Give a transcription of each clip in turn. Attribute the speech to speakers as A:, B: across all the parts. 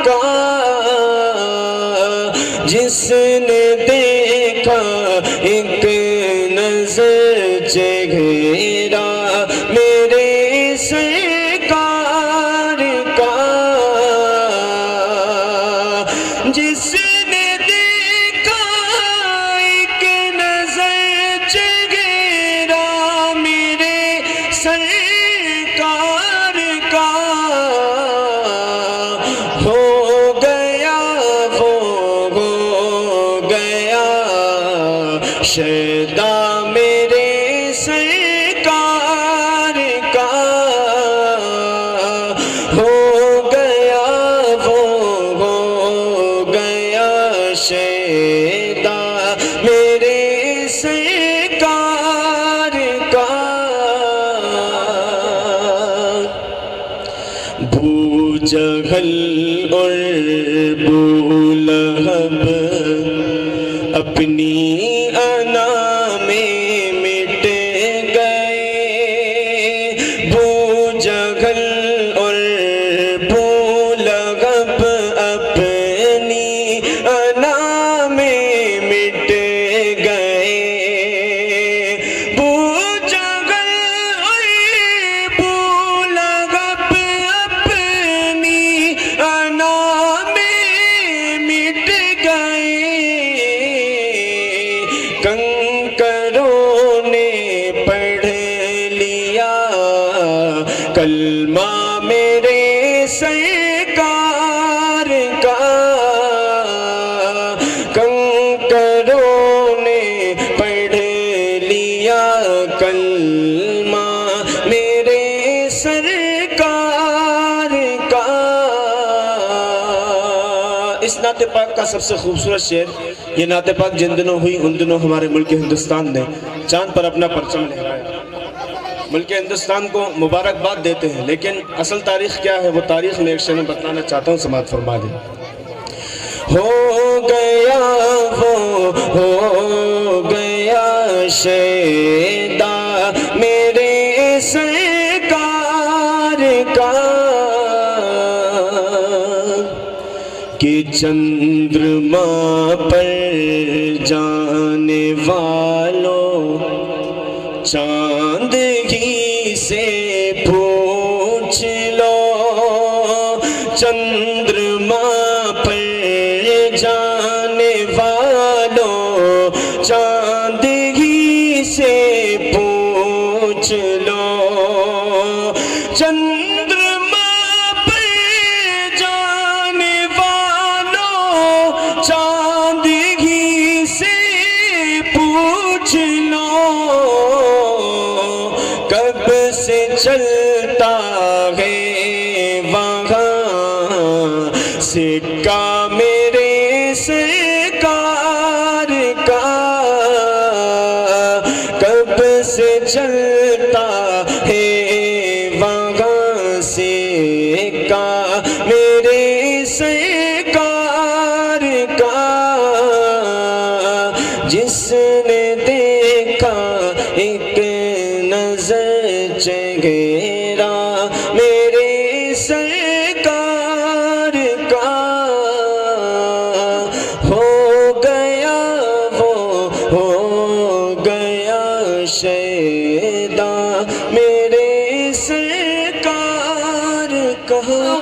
A: کا جس نے دیکھا ایک نظر چہرہ میرے سرکار کا جس نے دیکھا ایک نظر چہرہ میرے سرکار کا ہو گیا وہ ہو گیا شیدا میرے سرکار کا ہو گیا وہ ہو گیا شیدا میرے سرکار کا بو جہل اور بو لہب اپنی انا میں مٹ گئے بو جہل اور بو لہب اپنی انا میں مٹ گئے بو جہل اور بو لہب اپنی انا میں مٹ گئے کنکروں نے پڑھ لیا کلمہ میرے سرکار کا کنکروں نے پڑھ لیا کلمہ میرے سرکار کا اس نعت پاک کا سب سے خوبصورت شعر یہ نعت پاک جن دنوں ہوئی ان دنوں ہمارے ملک ہندوستان نے چاند پر اپنا پرچم لہرایا ملک ہندوستان کو مبارکباد دیتے ہیں لیکن اصل تاریخ کیا ہے وہ تاریخ میں ایک شعر میں بتلانا چاہتا ہوں سماعت فرما دیں ہو گیا وہ ہو گیا شیدا میرے سرکار کا کہ چندرما پر جانے والوں چاند ہی سے پوچھ لو چندرما پر جانے والوں چاند ہی سے پوچھ لو چندرما پر جانے والوں چاند ہی سے پوچھ لو کب سے چلتا ہے وہاں سکہ میرے سرکار کا کب سے چلتا ہے وہاں سکہ میرے سرکار کا جس نے دیکھا ایک نظر چہرہ میرے سرکار کا ہو گیا وہ ہو گیا شیدا میرے سرکار کا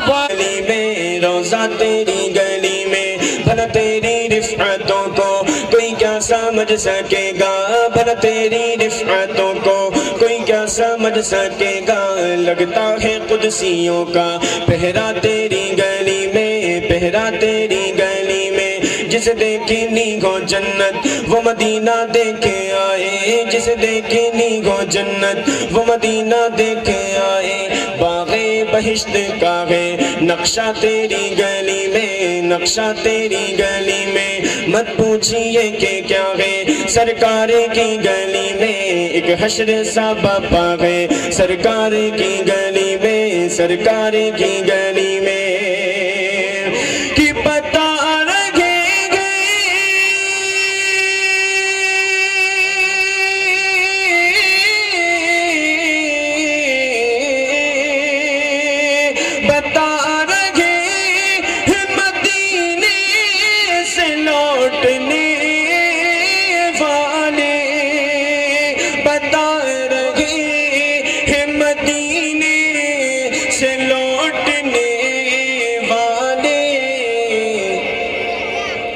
A: گلی میں روزہ تیری گلی میں بھلا تیری رفعتوں کو کوئی کیا سمجھ سکے گا بھلا تیری رفعتوں کو کوئی کیا سمجھ سکے گا لگتا ہے قدسیوں کا پہرا تیری گلی میں پہرا تیری گلی میں جسے دیکھنی ہو جنت وہ مدینہ دیکھے آئے جسے دیکھنی ہو جنت وہ مدینہ دیکھے آئے باغ بہشت کا ہے نقشہ تیری گلی میں نقشہ تیری گلی میں مت پوچھئے کہ کیا ہے سرکار کی گلی میں ایک حشر سا باپا ہے سرکار کی گلی میں سرکار کی گلی میں کہ پتہ بتا رہے ہیں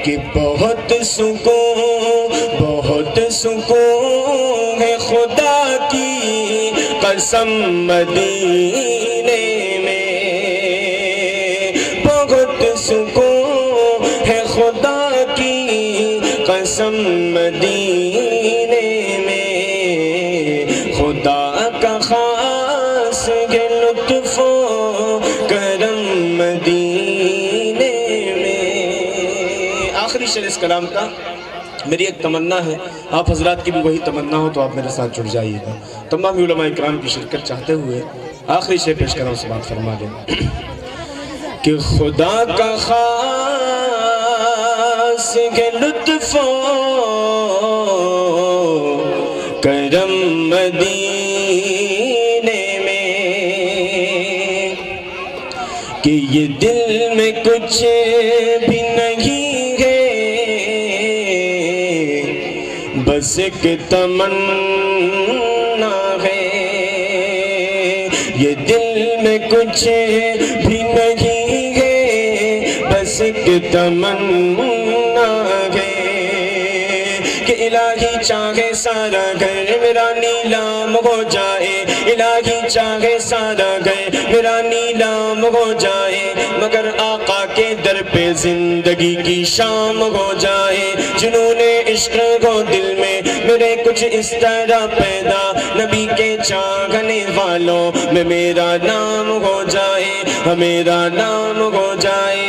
A: کہ بہت سکون ہے خدا کی قسم مدینے میں، بہت سکون ہے خدا کی قسم مدینے میں، خدا کا خاص ہے لطف و کرم مدینے میں۔ آخری شعر اس کلام کا میری ایک تمنا ہے، آپ حضرات کی بھی وہی تمنا ہو تو آپ میرے ساتھ جڑ جائیے گا۔ تمام علماء اکرام کی شرکت چاہتے ہوئے آخری شعر پیش کر رہا ہوں، سے بات فرما دیں کہ خدا کا خاص ہے لطف و کرم مدینے میں، کہ یہ دل میں کچھ بھی نہیں ہے، بس ایک تمنا ہے، یہ دل میں کچھ بھی نہیں ہے، بس ایک تمنا ہے، کہ الہی چاہے سارا گھر میرا نیلام ہو جائے، الہی چاہے سارا گھر میرا نیلام ہو جائے، مگر آقا کے در پہ زندگی کی شام ہو جائے، جنون عشق ہو دل میں میرے کچھ اس طرح پیدا، نبی کے چاہنے والوں میں میرا نام ہو جائے، میرا نام ہو جائے،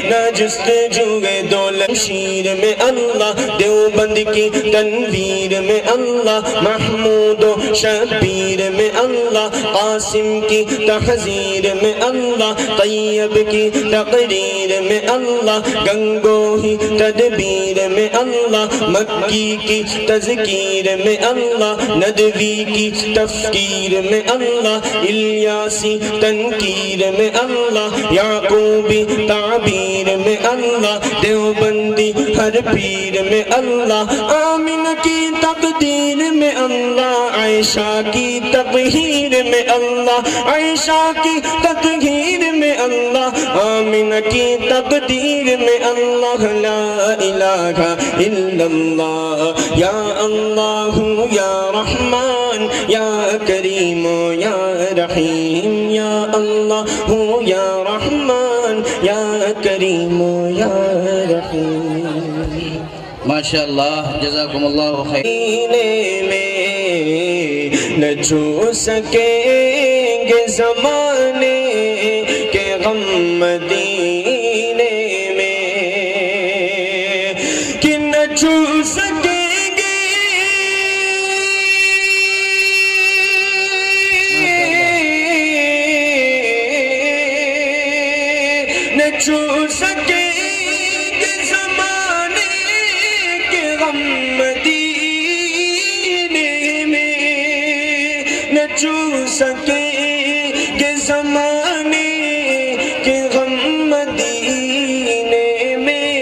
A: نہ جستجوئے دولت شیر میں اللہ، دیوبند کی تنویر میں اللہ، محمود و شبیر میں اللہ، قاسم کی تحذیر میں اللہ، طیب کی تقریر میں اللہ، گنگوہی تدبیر میں اللہ، مکی کی تذکیر میں اللہ، ندوی کی تفکیر میں اللہ، الیاسی تنکیر میں اللہ، یعقوبی تعبیر میں اللہ، دیوبندی ہر پیر میں اللہ، آمین کی تقدیر میں اللہ، عائشہ کی تطہیر میں اللہ، عائشہ کی تطہیر میں اللہ، آمین کی تقدیر میں اللہ، لا الہ الا اللہ، یا اللہ یا رحمان یا کریم یا رحیم، یا اللہ یا رحمان یا کریم یا رحیم۔
B: ماشاءاللہ، جزاکم اللہ خیر۔
A: میں نہ چھو سکیں گے زمانے کے غم مدینے میں، کہ نہ چھو سکیں گے نہ چھو سکیں گے زمانے کے غم مدینے میں، نہ چھو سکیں گے زمانے کے غم مدینے میں،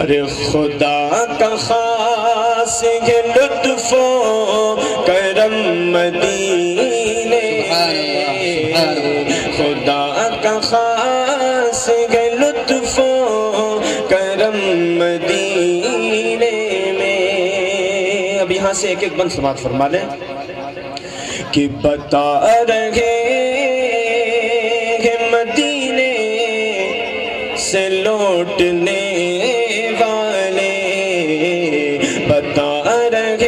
A: ارے خدا کا خاص ہے لطف و کرم مدینے میں، خدا کا خاص ہے لطف و کرم مدینے میں۔ اب یہاں سے ایک ایک بند سماعت فرما لیں کہ بتا رہے ہیں مدینے سے لوٹنے والے، بتا رہے